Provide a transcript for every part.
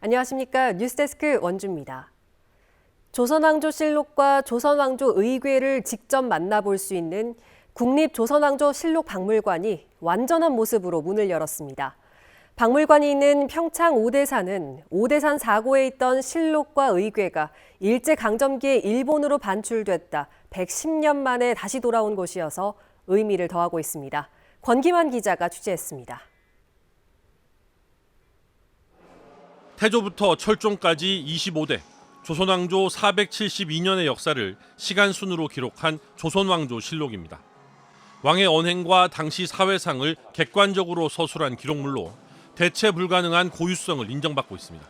안녕하십니까. 뉴스데스크 원주입니다. 조선왕조실록과 조선왕조 의궤를 직접 만나볼 수 있는 국립조선왕조실록박물관이 완전한 모습으로 문을 열었습니다. 박물관이 있는 평창 오대산은 오대산 사고에 있던 실록과 의궤가 일제강점기에 일본으로 반출됐다 110년 만에 다시 돌아온 곳이어서 의미를 더하고 있습니다. 권기만 기자가 취재했습니다. 태조부터 철종까지 25대, 조선왕조 472년의 역사를 시간순으로 기록한 조선왕조실록입니다. 왕의 언행과 당시 사회상을 객관적으로 서술한 기록물로 대체 불가능한 고유성을 인정받고 있습니다.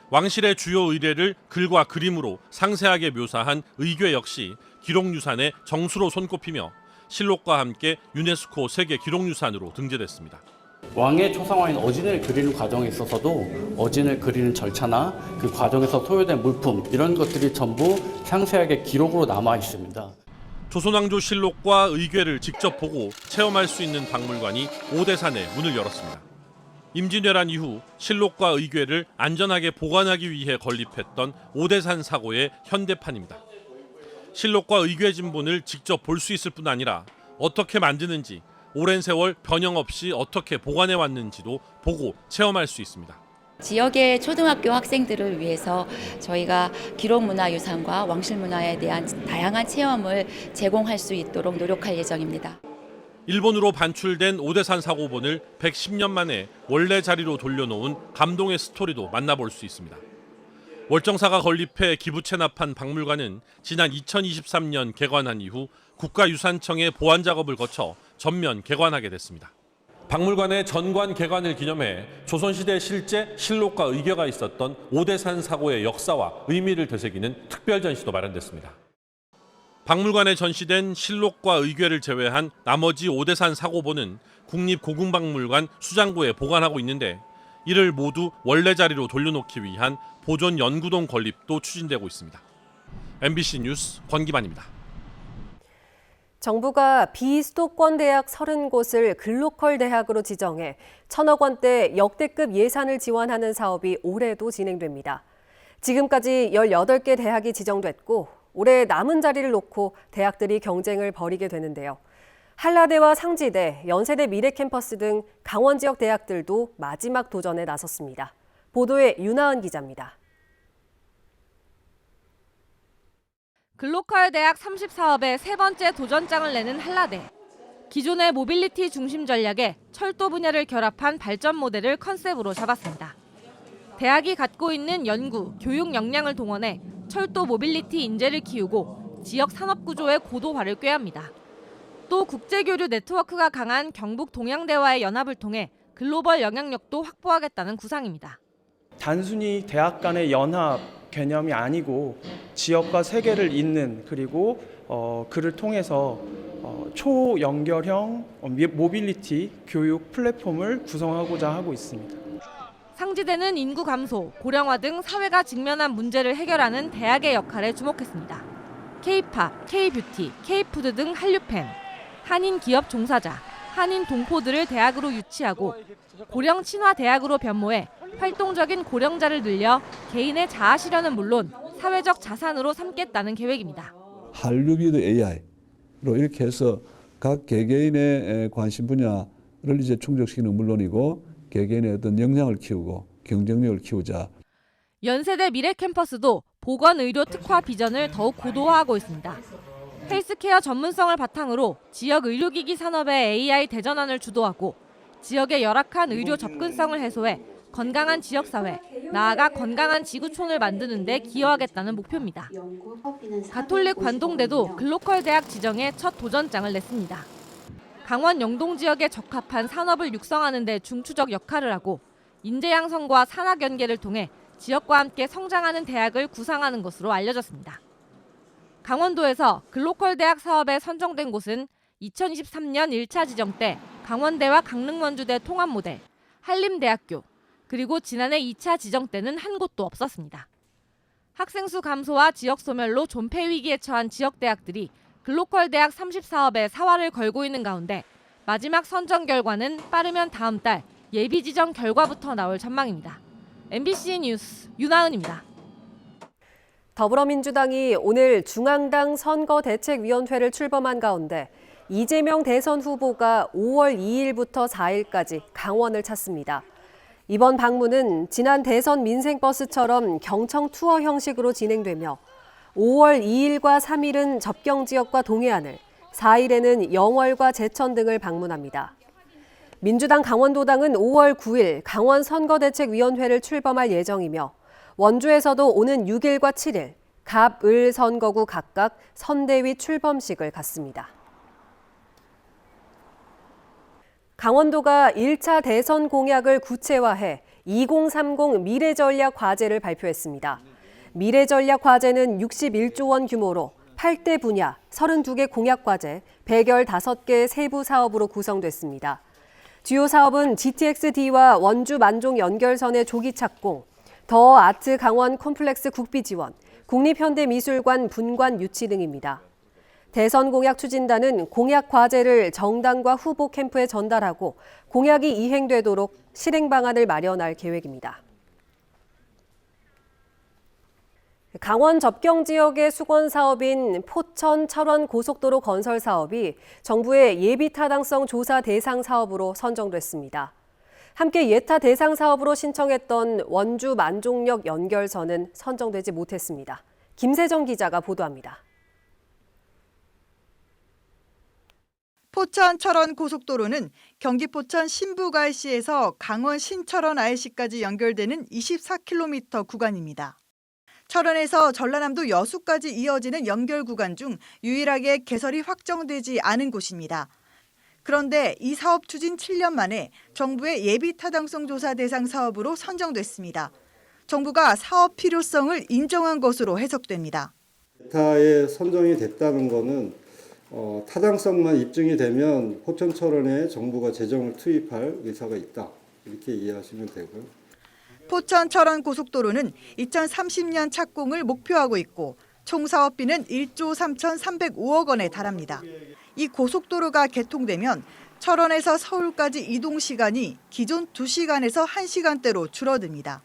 왕실의 주요 의례를 글과 그림으로 상세하게 묘사한 의궤 역시 기록유산의 정수로 손꼽히며 실록과 함께 유네스코 세계 기록유산으로 등재됐습니다. 왕의 초상화인 어진을 그리는 과정에 있어서도 어진을 그리는 절차나 그 과정에서 소요된 물품 이런 것들이 전부 상세하게 기록으로 남아 있습니다. 조선왕조실록과 의궤를 직접 보고 체험할 수 있는 박물관이 오대산에 문을 열었습니다. 임진왜란 이후 실록과 의궤를 안전하게 보관하기 위해 건립했던 오대산 사고의 현대판입니다. 실록과 의궤 진본을 직접 볼 수 있을 뿐 아니라 어떻게 만드는지 오랜 세월 변형 없이 어떻게 보관해 왔는지도 보고 체험할 수 있습니다. 지역의 초등학교 학생들을 위해서 저희가 기록문화유산과 왕실문화에 대한 다양한 체험을 제공할 수 있도록 노력할 예정입니다. 일본으로 반출된 오대산 사고본을 110년 만에 원래 자리로 돌려놓은 감동의 스토리도 만나볼 수 있습니다. 월정사가 건립해 기부 체납한 박물관은 지난 2023년 개관한 이후 국가유산청의 보완 작업을 거쳐 전면 개관하게 됐습니다. 박물관의 전관 개관을 기념해 조선시대 실제 실록과 의궤가 있었던 오대산 사고의 역사와 의미를 되새기는 특별 전시도 마련됐습니다. 박물관에 전시된 실록과 의궤를 제외한 나머지 오대산 사고본은 국립고궁박물관 수장고에 보관하고 있는데 이를 모두 원래 자리로 돌려놓기 위한 보존 연구동 건립도 추진되고 있습니다. MBC 뉴스 권기만입니다. 정부가 비수도권 대학 30곳을 글로컬 대학으로 지정해 1,000억 원대 역대급 예산을 지원하는 사업이 올해도 진행됩니다. 지금까지 18개 대학이 지정됐고 올해 남은 자리를 놓고 대학들이 경쟁을 벌이게 되는데요. 한라대와 상지대, 연세대 미래캠퍼스 등 강원 지역 대학들도 마지막 도전에 나섰습니다. 보도에 윤하은 기자입니다. 글로컬 대학 30사업에 세 번째 도전장을 내는 한라대. 기존의 모빌리티 중심 전략에 철도 분야를 결합한 발전 모델을 컨셉으로 잡았습니다. 대학이 갖고 있는 연구, 교육 역량을 동원해 철도 모빌리티 인재를 키우고 지역 산업 구조의 고도화를 꾀합니다. 또 국제교류 네트워크가 강한 경북 동양대와의 연합을 통해 글로벌 영향력도 확보하겠다는 구상입니다. 단순히 대학 간의 연합 개념이 아니고 지역과 세계를 잇는 그리고 그를 통해서 초연결형 모빌리티 교육 플랫폼을 구성하고자 하고 있습니다. 상지대는 인구 감소, 고령화 등 사회가 직면한 문제를 해결하는 대학의 역할에 주목했습니다. K-팝, K-뷰티, K-푸드 등 한류팬, 한인 기업 종사자, 한인 동포들을 대학으로 유치하고 고령 친화 대학으로 변모해 활동적인 고령자를 늘려 개인의 자아 실현은 물론 사회적 자산으로 삼겠다는 계획입니다. 한류비드 AI로 이렇게 해서 각 개개인의 관심 분야를 이제 충족시키는 물론이고 개개인의 어떤 역량을 키우고 경쟁력을 키우자. 연세대 미래캠퍼스도 보건의료 특화 비전을 더욱 고도화하고 있습니다. 헬스케어 전문성을 바탕으로 지역 의료기기 산업의 AI 대전환을 주도하고 지역의 열악한 의료 접근성을 해소해 건강한 지역사회, 나아가 건강한 지구촌을 만드는 데 기여하겠다는 목표입니다. 가톨릭 관동대도 글로컬 대학 지정에 첫 도전장을 냈습니다. 강원 영동 지역에 적합한 산업을 육성하는 데 중추적 역할을 하고 인재 양성과 산학 연계를 통해 지역과 함께 성장하는 대학을 구상하는 것으로 알려졌습니다. 강원도에서 글로컬 대학 사업에 선정된 곳은 2023년 1차 지정 때 강원대와 강릉원주대 통합 모델, 한림대학교, 그리고 지난해 2차 지정 때는 한 곳도 없었습니다. 학생 수 감소와 지역 소멸로 존폐 위기에 처한 지역 대학들이 글로컬 대학 30사업에 사활을 걸고 있는 가운데 마지막 선정 결과는 빠르면 다음 달 예비 지정 결과부터 나올 전망입니다. MBC 뉴스 윤하은입니다. 더불어민주당이 오늘 중앙당 선거대책위원회를 출범한 가운데 이재명 대선 후보가 5월 2일부터 4일까지 강원을 찾습니다. 이번 방문은 지난 대선 민생버스처럼 경청 투어 형식으로 진행되며 5월 2일과 3일은 접경 지역과 동해안을, 4일에는 영월과 제천 등을 방문합니다. 민주당 강원도당은 5월 9일 강원 선거대책위원회를 출범할 예정이며 원주에서도 오는 6일과 7일 갑, 을 선거구 각각 선대위 출범식을 갖습니다. 강원도가 1차 대선 공약을 구체화해 2030 미래전략 과제를 발표했습니다. 미래전략 과제는 61조 원 규모로 8대 분야, 32개 공약 과제, 115개 세부 사업으로 구성됐습니다. 주요 사업은 GTX-D와 원주 만종 연결선의 조기 착공, 더 아트 강원 콤플렉스 국비 지원, 국립현대미술관 분관 유치 등입니다. 대선 공약 추진단은 공약 과제를 정당과 후보 캠프에 전달하고 공약이 이행되도록 실행 방안을 마련할 계획입니다. 강원 접경 지역의 수건 사업인 포천 철원 고속도로 건설 사업이 정부의 예비 타당성 조사 대상 사업으로 선정됐습니다. 함께 예타 대상 사업으로 신청했던 원주 만종역 연결선은 선정되지 못했습니다. 김세정 기자가 보도합니다. 포천 철원 고속도로는 경기 포천 신부갈시에서 강원 신철원 IC까지 연결되는 24km 구간입니다. 철원에서 전라남도 여수까지 이어지는 연결 구간 중 유일하게 개설이 확정되지 않은 곳입니다. 그런데 이 사업 추진 7년 만에 정부의 예비 타당성 조사 대상 사업으로 선정됐습니다. 정부가 사업 필요성을 인정한 것으로 해석됩니다. 예타에 선정이 됐다는 것은 타당성만 입증이 되면 포천 철원에 정부가 재정을 투입할 의사가 있다. 이렇게 이해하시면 되고요. 포천 철원 고속도로는 2030년 착공을 목표하고 있고 총 사업비는 1조 3,305억 원에 달합니다. 이 고속도로가 개통되면 철원에서 서울까지 이동 시간이 기존 2시간에서 1시간대로 줄어듭니다.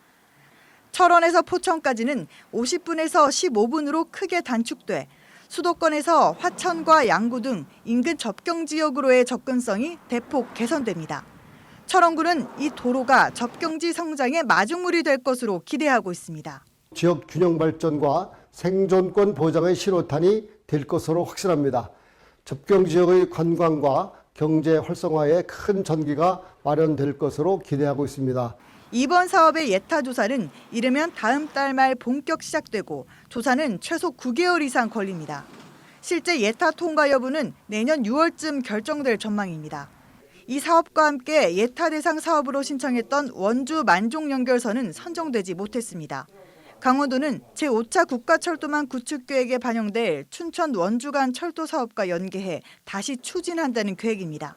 철원에서 포천까지는 50분에서 15분으로 크게 단축돼 수도권에서 화천과 양구 등 인근 접경 지역으로의 접근성이 대폭 개선됩니다. 철원구는 이 도로가 접경지 성장의 마중물이 될 것으로 기대하고 있습니다. 지역 균형 발전과 생존권 보장의 신호탄이 될 것으로 확신합니다. 접경 지역의 관광과 경제 활성화에 큰 전기가 마련될 것으로 기대하고 있습니다. 이번 사업의 예타 조사는 이르면 다음 달 말 본격 시작되고 조사는 최소 9개월 이상 걸립니다. 실제 예타 통과 여부는 내년 6월쯤 결정될 전망입니다. 이 사업과 함께 예타 대상 사업으로 신청했던 원주 만종 연결선은 선정되지 못했습니다. 강원도는 제5차 국가철도망 구축 계획에 반영될 춘천 원주 간 철도 사업과 연계해 다시 추진한다는 계획입니다.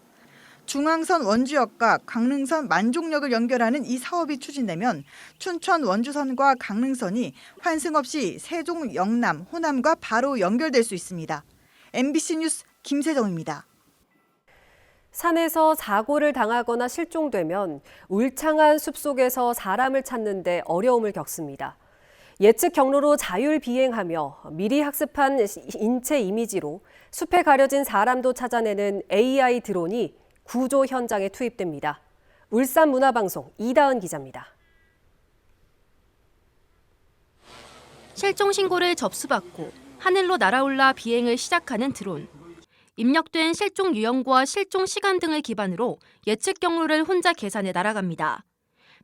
중앙선 원주역과 강릉선 만종역을 연결하는 이 사업이 추진되면 춘천 원주선과 강릉선이 환승 없이 세종, 영남, 호남과 바로 연결될 수 있습니다. MBC 뉴스 김세정입니다. 산에서 사고를 당하거나 실종되면 울창한 숲속에서 사람을 찾는 데 어려움을 겪습니다. 예측 경로로 자율 비행하며 미리 학습한 인체 이미지로 숲에 가려진 사람도 찾아내는 AI 드론이 구조 현장에 투입됩니다. 울산문화방송 이다은 기자입니다. 실종 신고를 접수받고 하늘로 날아올라 비행을 시작하는 드론. 입력된 실종 유형과 실종 시간 등을 기반으로 예측 경로를 혼자 계산해 날아갑니다.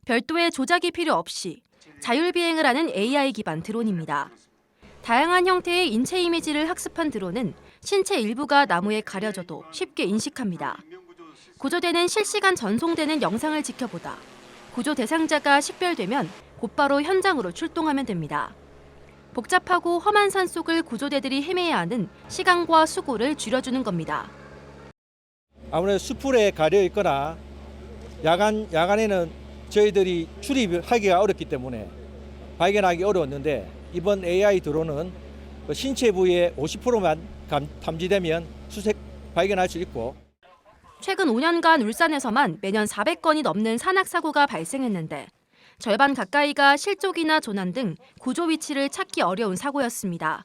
별도의 조작이 필요 없이 자율 비행을 하는 AI 기반 드론입니다. 다양한 형태의 인체 이미지를 학습한 드론은 신체 일부가 나무에 가려져도 쉽게 인식합니다. 구조대는 실시간 전송되는 영상을 지켜보다 구조 대상자가 식별되면 곧바로 현장으로 출동하면 됩니다. 복잡하고 험한 산속을 구조대들이 헤매야 하는 시간과 수고를 줄여주는 겁니다. 아무래도 숲풀에 가려 있거나 야간에는 저희들이 출입하기가 어렵기 때문에 발견하기 어려웠는데 이번 AI 드론은 신체 부위의 50%만 탐지되면 발견할 수 있고 최근 5년간 울산에서만 매년 400건이 넘는 산악사고가 발생했는데 절반 가까이가 실족이나 조난 등 구조 위치를 찾기 어려운 사고였습니다.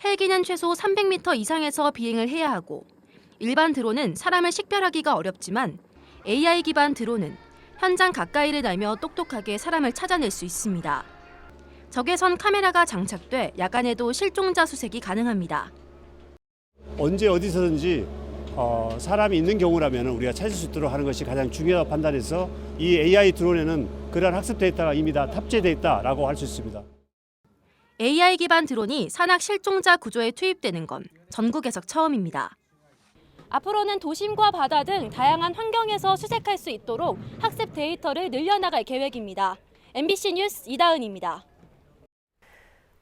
헬기는 최소 300m 이상에서 비행을 해야 하고 일반 드론은 사람을 식별하기가 어렵지만 AI 기반 드론은 현장 가까이를 날며 똑똑하게 사람을 찾아낼 수 있습니다. 적외선 카메라가 장착돼 야간에도 실종자 수색이 가능합니다. 언제 어디서든지 사람이 있는 경우라면 우리가 찾을 수 있도록 하는 것이 가장 중요하다고 판단해서 이 AI 드론에는 그러한 학습 데이터가 이미 다 탑재되어 있다라고 할 수 있습니다. AI 기반 드론이 산악 실종자 구조에 투입되는 건 전국에서 처음입니다. 앞으로는 도심과 바다 등 다양한 환경에서 수색할 수 있도록 학습 데이터를 늘려나갈 계획입니다. MBC 뉴스 이다은입니다.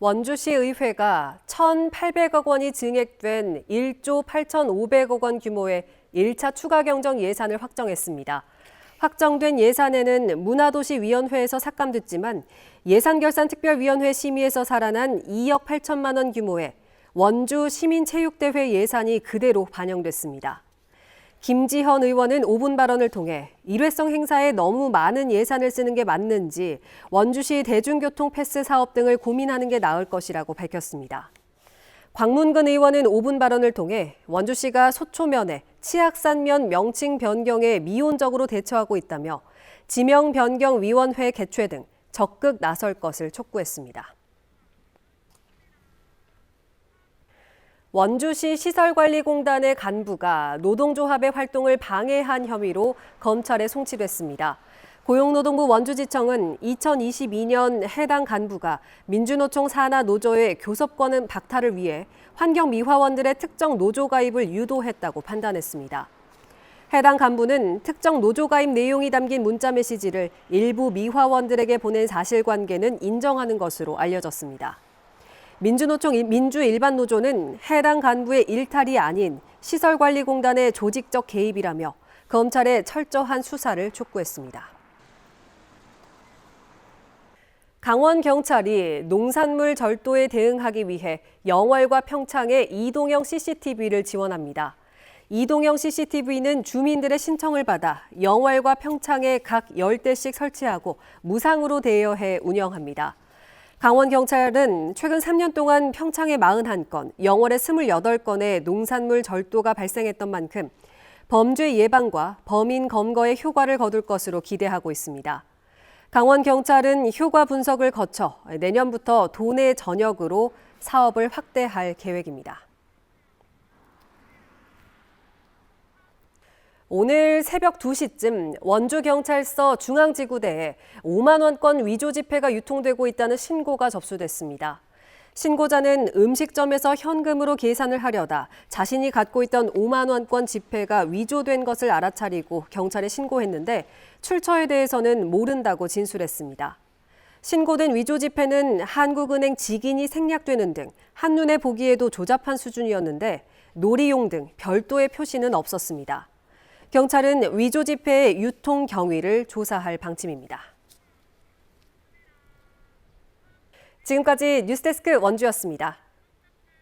원주시 의회가 1,800억 원이 증액된 1조 8,500억 원 규모의 1차 추가 경정 예산을 확정했습니다. 확정된 예산에는 문화도시위원회에서 삭감됐지만 예산결산특별위원회 심의에서 살아난 2억 8천만 원 규모의 원주 시민체육대회 예산이 그대로 반영됐습니다. 김지현 의원은 5분 발언을 통해 일회성 행사에 너무 많은 예산을 쓰는 게 맞는지 원주시 대중교통 패스 사업 등을 고민하는 게 나을 것이라고 밝혔습니다. 광문근 의원은 5분 발언을 통해 원주시가 소초면에 치악산면 명칭 변경에 미온적으로 대처하고 있다며 지명 변경 위원회 개최 등 적극 나설 것을 촉구했습니다. 원주시 시설관리공단의 간부가 노동조합의 활동을 방해한 혐의로 검찰에 송치됐습니다. 고용노동부 원주지청은 2022년 해당 간부가 민주노총 산하 노조의 교섭권 박탈을 위해 환경미화원들의 특정 노조 가입을 유도했다고 판단했습니다. 해당 간부는 특정 노조 가입 내용이 담긴 문자 메시지를 일부 미화원들에게 보낸 사실관계는 인정하는 것으로 알려졌습니다. 민주노총 민주일반노조는 해당 간부의 일탈이 아닌 시설관리공단의 조직적 개입이라며 검찰의 철저한 수사를 촉구했습니다. 강원경찰이 농산물 절도에 대응하기 위해 영월과 평창에 이동형 CCTV를 지원합니다. 이동형 CCTV는 주민들의 신청을 받아 영월과 평창에 각 10대씩 설치하고 무상으로 대여해 운영합니다. 강원경찰은 최근 3년 동안 평창에 41건, 영월에 28건의 농산물 절도가 발생했던 만큼 범죄 예방과 범인 검거에 효과를 거둘 것으로 기대하고 있습니다. 강원경찰은 효과 분석을 거쳐 내년부터 도내 전역으로 사업을 확대할 계획입니다. 오늘 새벽 2시쯤 원주경찰서 중앙지구대에 5만 원권 위조 지폐가 유통되고 있다는 신고가 접수됐습니다. 신고자는 음식점에서 현금으로 계산을 하려다 자신이 갖고 있던 5만 원권 지폐가 위조된 것을 알아차리고 경찰에 신고했는데 출처에 대해서는 모른다고 진술했습니다. 신고된 위조 지폐는 한국은행 직인이 생략되는 등 한눈에 보기에도 조잡한 수준이었는데 놀이용 등 별도의 표시는 없었습니다. 경찰은 위조 지폐의 유통 경위를 조사할 방침입니다. 지금까지 뉴스데스크 원주였습니다.